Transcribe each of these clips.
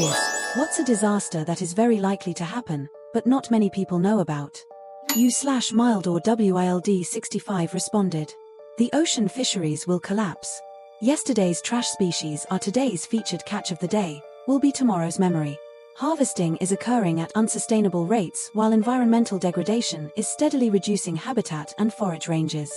curious, what's a disaster that is very likely to happen, but not many people know about? U/mild or WILD65 responded. The ocean fisheries will collapse. Yesterday's trash species are today's featured catch of the day, will be tomorrow's memory. Harvesting is occurring at unsustainable rates while environmental degradation is steadily reducing habitat and forage ranges.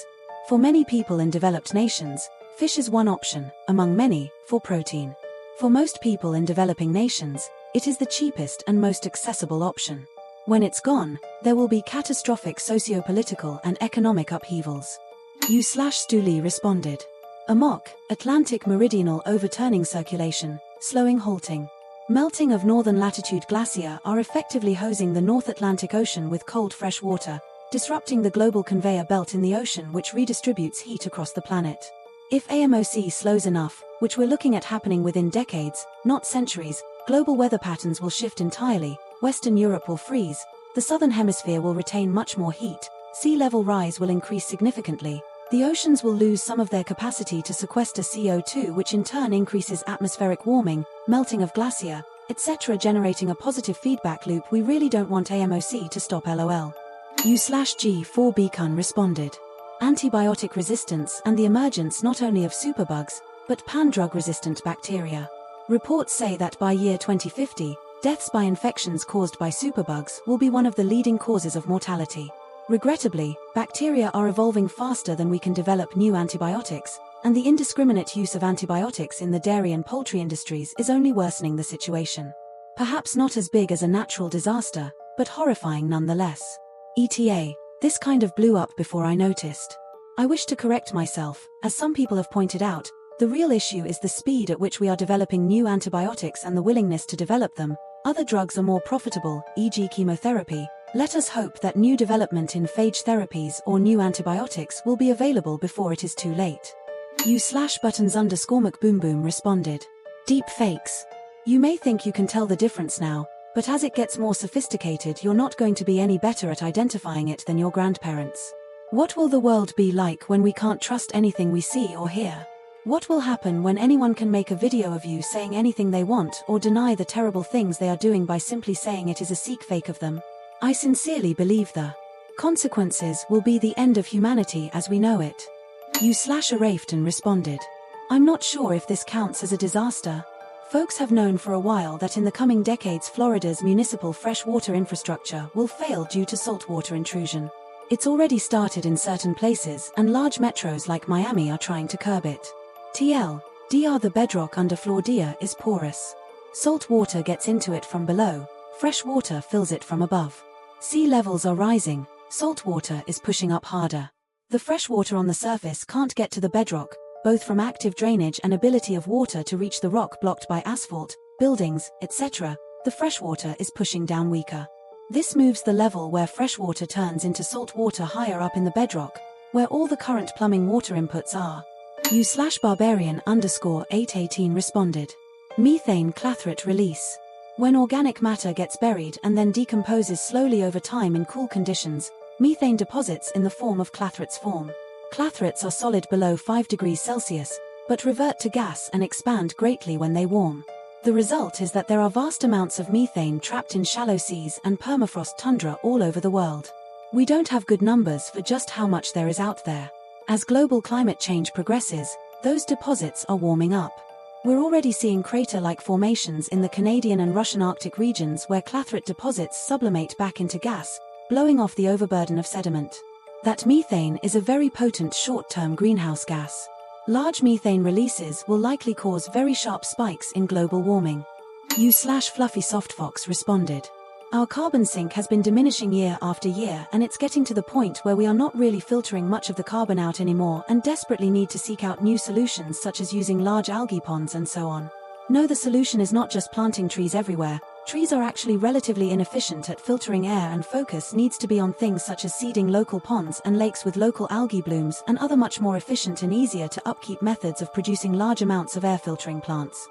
For many people in developed nations, fish is one option, among many, for protein. For most people in developing nations, it is the cheapest and most accessible option. When it's gone, there will be catastrophic sociopolitical and economic upheavals. U/Stuli responded. Amok, Atlantic meridional overturning circulation, slowing halting. Melting of northern latitude glacier are effectively hosing the North Atlantic Ocean with cold fresh water, disrupting the global conveyor belt in the ocean which redistributes heat across the planet. If AMOC slows enough, which we're looking at happening within decades, not centuries, global weather patterns will shift entirely, Western Europe will freeze, the southern hemisphere will retain much more heat, sea level rise will increase significantly, the oceans will lose some of their capacity to sequester CO2 which in turn increases atmospheric warming, melting of glacier, etc. generating a positive feedback loop. We really don't want AMOC to stop lol. U/G4 Beacon responded. Antibiotic resistance and the emergence not only of superbugs, but pan-drug-resistant bacteria. Reports say that by year 2050, deaths by infections caused by superbugs will be one of the leading causes of mortality. Regrettably, bacteria are evolving faster than we can develop new antibiotics, and the indiscriminate use of antibiotics in the dairy and poultry industries is only worsening the situation. Perhaps not as big as a natural disaster, but horrifying nonetheless. ETA, this kind of blew up before I noticed. I wish to correct myself, as some people have pointed out, the real issue is the speed at which we are developing new antibiotics and the willingness to develop them. Other drugs are more profitable, e.g. chemotherapy. Let us hope that new development in phage therapies or new antibiotics will be available before it is too late. U/buttons_McBoomBoom responded. Deep fakes. You may think you can tell the difference now, but as it gets more sophisticated you're not going to be any better at identifying it than your grandparents. What will the world be like when we can't trust anything we see or hear? What will happen when anyone can make a video of you saying anything they want or deny the terrible things they are doing by simply saying it is a seek fake of them? I sincerely believe the consequences will be the end of humanity as we know it. U/Arafton responded. I'm not sure if this counts as a disaster. Folks have known for a while that in the coming decades Florida's municipal freshwater infrastructure will fail due to saltwater intrusion. It's already started in certain places and large metros like Miami are trying to curb it. TLDR, the bedrock under Florida is porous. Salt water gets into it from below, fresh water fills it from above. Sea levels are rising, salt water is pushing up harder. The fresh water on the surface can't get to the bedrock, both from active drainage and ability of water to reach the rock blocked by asphalt, buildings, etc. The freshwater is pushing down weaker. This moves the level where freshwater turns into salt water higher up in the bedrock, where all the current plumbing water inputs are. U/barbarian_818 responded. Methane clathrate release. When organic matter gets buried and then decomposes slowly over time in cool conditions, methane deposits in the form of clathrates form. Clathrates are solid below 5 degrees Celsius, but revert to gas and expand greatly when they warm. The result is that there are vast amounts of methane trapped in shallow seas and permafrost tundra all over the world. We don't have good numbers for just how much there is out there. As global climate change progresses, those deposits are warming up. We're already seeing crater-like formations in the Canadian and Russian Arctic regions where clathrate deposits sublimate back into gas, blowing off the overburden of sediment. That methane is a very potent short-term greenhouse gas. Large methane releases will likely cause very sharp spikes in global warming. U/Fluffy Softfox responded. Our carbon sink has been diminishing year after year and it's getting to the point where we are not really filtering much of the carbon out anymore and desperately need to seek out new solutions such as using large algae ponds and so on. No, the solution is not just planting trees everywhere. Trees are actually relatively inefficient at filtering air and focus needs to be on things such as seeding local ponds and lakes with local algae blooms and other much more efficient and easier to upkeep methods of producing large amounts of air filtering plants.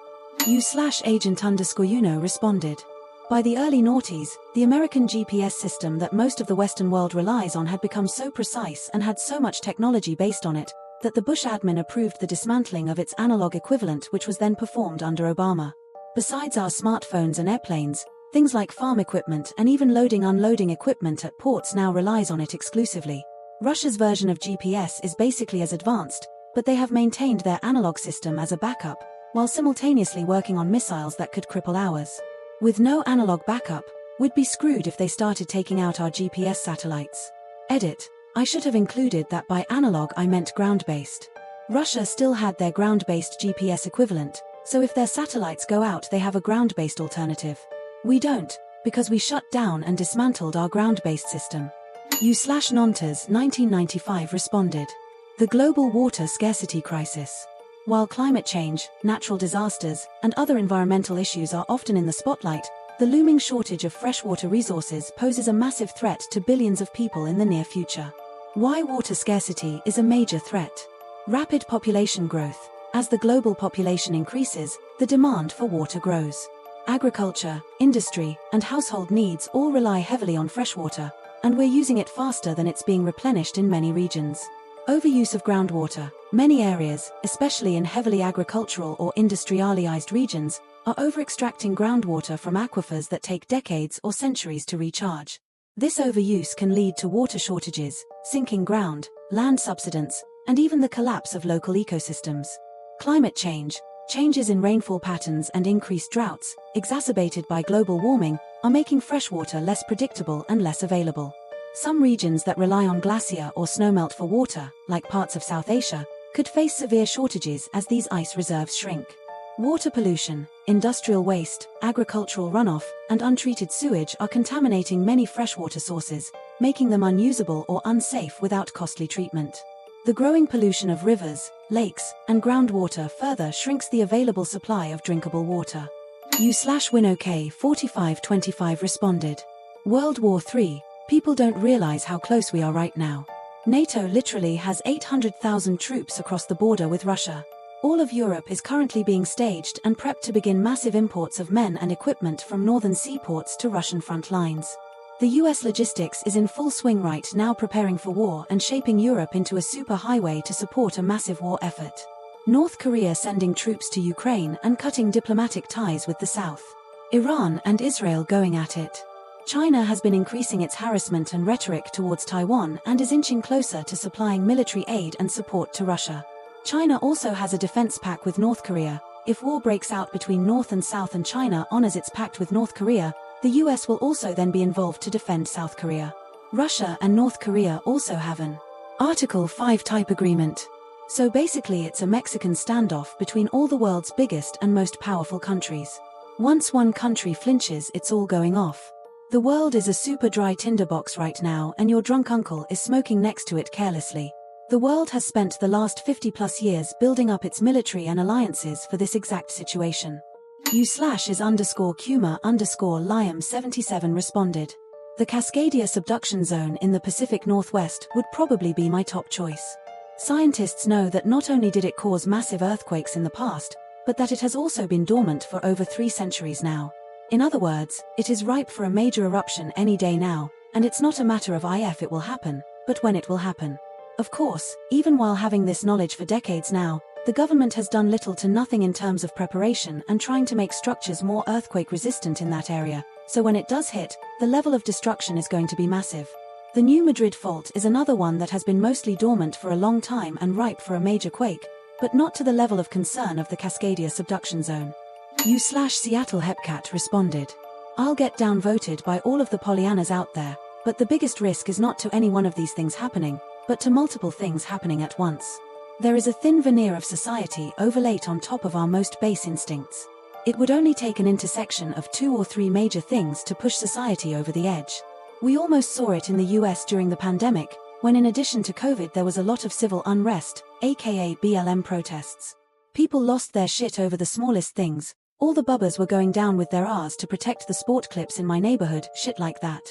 U/agent_Uno responded. By the early noughties, the American GPS system that most of the Western world relies on had become so precise and had so much technology based on it, that the Bush admin approved the dismantling of its analog equivalent which was then performed under Obama. Besides our smartphones and airplanes, things like farm equipment and even loading-unloading equipment at ports now relies on it exclusively. Russia's version of GPS is basically as advanced, but they have maintained their analog system as a backup, while simultaneously working on missiles that could cripple ours. With no analog backup, we'd be screwed if they started taking out our GPS satellites. Edit. I should have included that by analog I meant ground-based. Russia still had their ground-based GPS equivalent, so if their satellites go out they have a ground-based alternative. We don't, because we shut down and dismantled our ground-based system. U/Nantes 1995 responded. The global water scarcity crisis. While climate change, natural disasters, and other environmental issues are often in the spotlight, the looming shortage of freshwater resources poses a massive threat to billions of people in the near future. Why water scarcity is a major threat? Rapid population growth. As the global population increases, the demand for water grows. Agriculture, industry, and household needs all rely heavily on freshwater, and we're using it faster than it's being replenished in many regions. Overuse of groundwater. Many areas, especially in heavily agricultural or industrialized regions, are over-extracting groundwater from aquifers that take decades or centuries to recharge. This overuse can lead to water shortages, sinking ground, land subsidence, and even the collapse of local ecosystems. Climate change. Changes in rainfall patterns and increased droughts, exacerbated by global warming, are making freshwater less predictable and less available. Some regions that rely on glacier or snowmelt for water, like parts of South Asia, could face severe shortages as these ice reserves shrink. Water pollution, industrial waste, agricultural runoff, and untreated sewage are contaminating many freshwater sources, making them unusable or unsafe without costly treatment. The growing pollution of rivers, lakes, and groundwater further shrinks the available supply of drinkable water. U/WinOK 4525 responded. World War III. People don't realize how close we are right now. NATO literally has 800,000 troops across the border with Russia. All of Europe is currently being staged and prepped to begin massive imports of men and equipment from northern seaports to Russian front lines. The US logistics is in full swing right now, preparing for war and shaping Europe into a superhighway to support a massive war effort. North Korea sending troops to Ukraine and cutting diplomatic ties with the South. Iran and Israel going at it. China has been increasing its harassment and rhetoric towards Taiwan and is inching closer to supplying military aid and support to Russia. China also has a defense pact with North Korea. If war breaks out between North and South and China honors its pact with North Korea, the US will also then be involved to defend South Korea. Russia and North Korea also have an Article 5 type agreement. So basically it's a Mexican standoff between all the world's biggest and most powerful countries. Once one country flinches, it's all going off. The world is a super dry tinderbox right now, and your drunk uncle is smoking next to it carelessly. The world has spent the last 50+ years building up its military and alliances for this exact situation. U/is_Kuma_Liam77 responded. The Cascadia subduction zone in the Pacific Northwest would probably be my top choice. Scientists know that not only did it cause massive earthquakes in the past, but that it has also been dormant for over 3 centuries now. In other words, it is ripe for a major eruption any day now, and it's not a matter of if it will happen, but when it will happen. Of course, even while having this knowledge for decades now, the government has done little to nothing in terms of preparation and trying to make structures more earthquake resistant in that area, so when it does hit, the level of destruction is going to be massive. The New Madrid Fault is another one that has been mostly dormant for a long time and ripe for a major quake, but not to the level of concern of the Cascadia subduction zone. U/Seattle Hepcat responded. I'll get downvoted by all of the Pollyannas out there, but the biggest risk is not to any one of these things happening, but to multiple things happening at once. There is a thin veneer of society overlaid on top of our most base instincts. It would only take an intersection of 2 or 3 major things to push society over the edge. We almost saw it in the US during the pandemic, when in addition to COVID there was a lot of civil unrest, aka BLM protests. People lost their shit over the smallest things. All the bubbas were going down with their R's to protect the sport clips in my neighborhood, shit like that.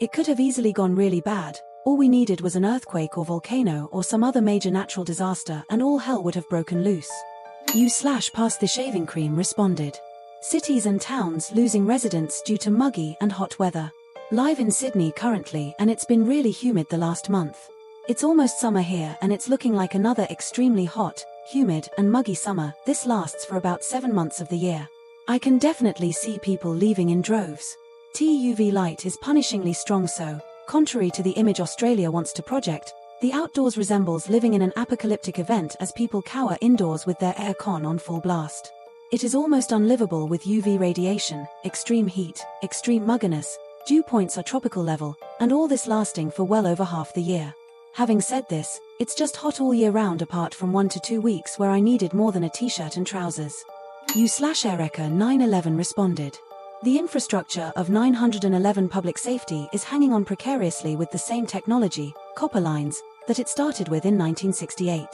It could have easily gone really bad. All we needed was an earthquake or volcano or some other major natural disaster and all hell would have broken loose. U/Pass the shaving cream responded. Cities and towns losing residents due to muggy and hot weather. Live in Sydney currently, and it's been really humid the last month. It's almost summer here and it's looking like another extremely hot, humid and muggy summer. This lasts for about 7 months of the year. I can definitely see people leaving in droves. UV light is punishingly strong, so, contrary to the image Australia wants to project, the outdoors resembles living in an apocalyptic event as people cower indoors with their air con on full blast. It is almost unlivable with UV radiation, extreme heat, extreme mugginess, dew points are tropical level, and all this lasting for well over half the year. Having said this, it's just hot all year round apart from 1 to 2 weeks where I needed more than a t-shirt and trousers. U/Ereka 911 responded. The infrastructure of 911 public safety is hanging on precariously with the same technology, copper lines, that it started with in 1968.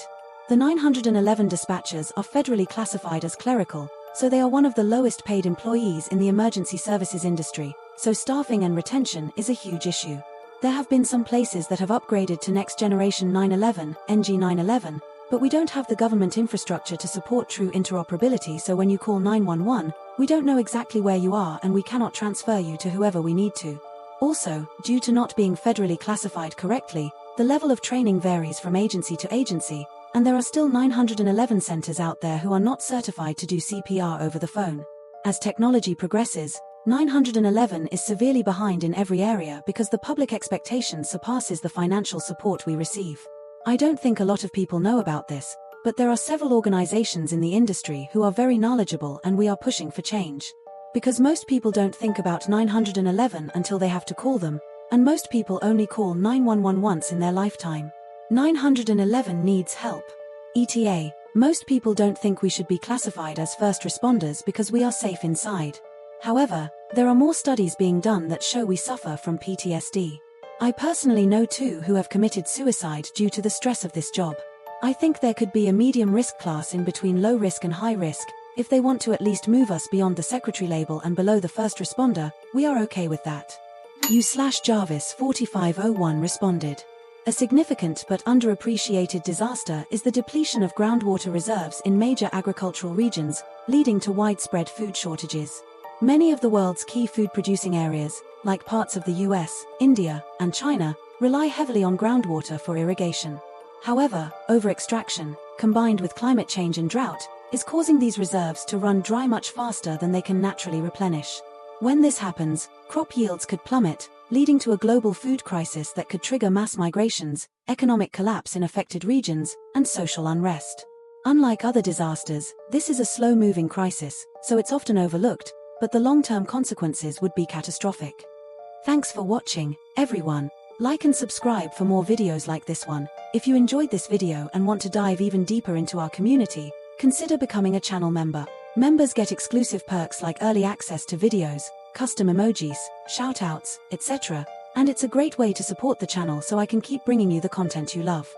The 911 dispatchers are federally classified as clerical, so they are one of the lowest paid employees in the emergency services industry, so staffing and retention is a huge issue. There have been some places that have upgraded to next generation 911, NG 911, but we don't have the government infrastructure to support true interoperability, so when you call 911, we don't know exactly where you are and we cannot transfer you to whoever we need to. Also, due to not being federally classified correctly, the level of training varies from agency to agency, and there are still 911 centers out there who are not certified to do CPR over the phone. As technology progresses, 911 is severely behind in every area because the public expectation surpasses the financial support we receive. I don't think a lot of people know about this, but there are several organizations in the industry who are very knowledgeable and we are pushing for change. Because most people don't think about 911 until they have to call them, and most people only call 911 once in their lifetime. 911 needs help. ETA, most people don't think we should be classified as first responders because we are safe inside. However, there are more studies being done that show we suffer from PTSD. I personally know 2 who have committed suicide due to the stress of this job. I think there could be a medium risk class in between low risk and high risk. If they want to at least move us beyond the secretary label and below the first responder, we are okay with that. U/Jarvis 4501 responded. A significant but underappreciated disaster is the depletion of groundwater reserves in major agricultural regions, leading to widespread food shortages. Many of the world's key food-producing areas, like parts of the US, India, and China, rely heavily on groundwater for irrigation. However, over-extraction, combined with climate change and drought, is causing these reserves to run dry much faster than they can naturally replenish. When this happens, crop yields could plummet, leading to a global food crisis that could trigger mass migrations, economic collapse in affected regions, and social unrest. Unlike other disasters, this is a slow-moving crisis, so it's often overlooked, but the long-term consequences would be catastrophic. Thanks for watching, everyone. Like and subscribe for more videos like this one. If you enjoyed this video and want to dive even deeper into our community, consider becoming a channel member. Members get exclusive perks like early access to videos, custom emojis, shoutouts, etc., and it's a great way to support the channel so I can keep bringing you the content you love.